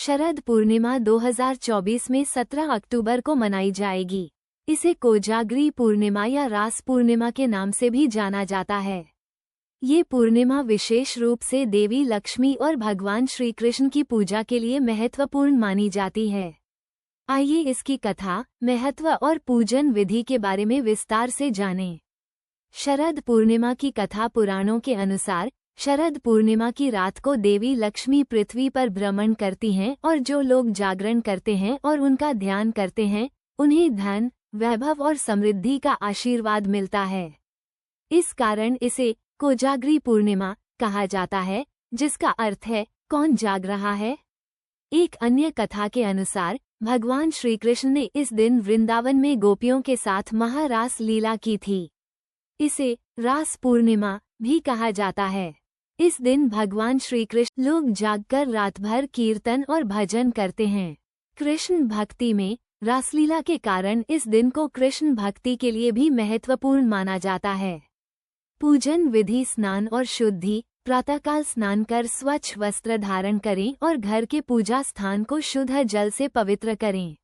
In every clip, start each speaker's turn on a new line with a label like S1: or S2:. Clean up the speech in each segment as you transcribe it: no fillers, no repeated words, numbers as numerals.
S1: शरद पूर्णिमा 2024 में 17 अक्टूबर को मनाई जाएगी। इसे कोजागरी पूर्णिमा या रास पूर्णिमा के नाम से भी जाना जाता है। ये पूर्णिमा विशेष रूप से देवी लक्ष्मी और भगवान श्री कृष्ण की पूजा के लिए महत्वपूर्ण मानी जाती है। आइए इसकी कथा, महत्व और पूजन विधि के बारे में विस्तार से जानें। शरद पूर्णिमा की कथा पुराणों के अनुसार शरद पूर्णिमा की रात को देवी लक्ष्मी पृथ्वी पर भ्रमण करती हैं और जो लोग जागरण करते हैं और उनका ध्यान करते हैं उन्हें धन, वैभव और समृद्धि का आशीर्वाद मिलता है। इस कारण इसे कोजागरी पूर्णिमा कहा जाता है, जिसका अर्थ है कौन जाग रहा है। एक अन्य कथा के अनुसार भगवान श्री कृष्ण ने इस दिन वृंदावन में गोपियों के साथ महारास लीला की थी। इसे रास पूर्णिमा भी कहा जाता है। इस दिन भगवान श्री कृष्ण लोग जागकर रात भर कीर्तन और भजन करते हैं। कृष्ण भक्ति में रासलीला के कारण इस दिन को कृष्ण भक्ति के लिए भी महत्वपूर्ण माना जाता है। पूजन विधि: स्नान और शुद्धि। प्रातःकाल स्नान कर स्वच्छ वस्त्र धारण करें और घर के पूजा स्थान को शुद्ध जल से पवित्र करें।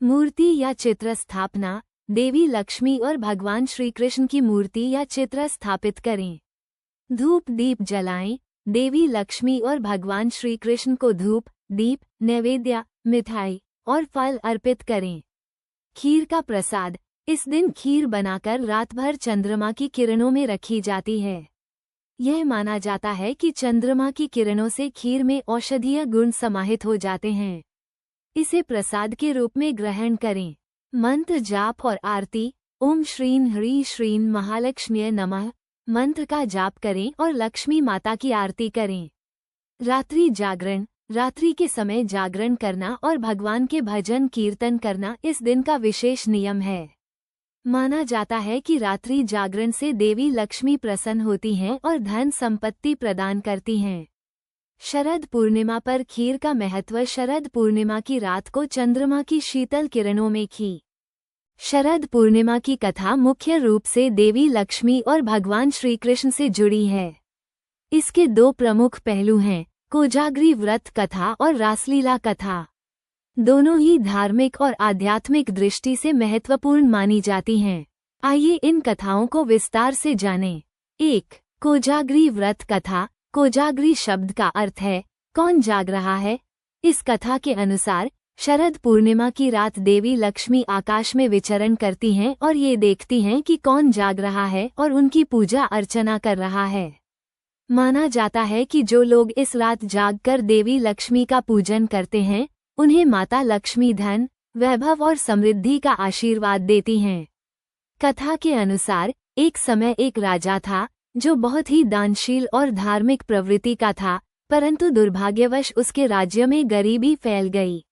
S1: मूर्ति या चित्र स्थापना: देवी लक्ष्मी और भगवान श्री कृष्ण की मूर्ति या चित्र स्थापित करें। धूप दीप जलाएं। देवी लक्ष्मी और भगवान श्री कृष्ण को धूप, दीप, नैवेद्य, मिठाई और फल अर्पित करें। खीर का प्रसाद: इस दिन खीर बनाकर रात भर चंद्रमा की किरणों में रखी जाती है। यह माना जाता है कि चंद्रमा की किरणों से खीर में औषधीय गुण समाहित हो जाते हैं। इसे प्रसाद के रूप में ग्रहण करें। मंत्र जाप और आरती: ओम श्रीं ह्रीं श्रीं महालक्ष्म्यै नमः मंत्र का जाप करें और लक्ष्मी माता की आरती करें। रात्रि जागरण: रात्रि के समय जागरण करना और भगवान के भजन कीर्तन करना इस दिन का विशेष नियम है। माना जाता है कि रात्रि जागरण से देवी लक्ष्मी प्रसन्न होती हैं और धन संपत्ति प्रदान करती हैं। शरद पूर्णिमा पर खीर का महत्व: शरद पूर्णिमा की रात को चंद्रमा की शीतल किरणों में खीर। शरद पूर्णिमा की कथा मुख्य रूप से देवी लक्ष्मी और भगवान श्री कृष्ण से जुड़ी है। इसके दो प्रमुख पहलू हैं, कोजागरी व्रत कथा और रासलीला कथा। दोनों ही धार्मिक और आध्यात्मिक दृष्टि से महत्वपूर्ण मानी जाती हैं। आइए इन कथाओं को विस्तार से जानें। 1. कोजागरी व्रत कथा। कोजागरी शब्द का अर्थ है कौन जाग रहा है। इस कथा के अनुसार शरद पूर्णिमा की रात देवी लक्ष्मी आकाश में विचरण करती हैं और ये देखती हैं कि कौन जाग रहा है और उनकी पूजा अर्चना कर रहा है। माना जाता है कि जो लोग इस रात जागकर देवी लक्ष्मी का पूजन करते हैं उन्हें माता लक्ष्मी धन, वैभव और समृद्धि का आशीर्वाद देती हैं। कथा के अनुसार एक समय एक राजा था जो बहुत ही दानशील और धार्मिक प्रवृत्ति का था, परंतु दुर्भाग्यवश उसके राज्य में गरीबी फैल गई।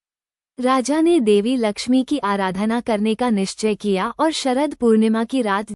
S1: राजा ने देवी लक्ष्मी की आराधना करने का निश्चय किया और शरद पूर्णिमा की रात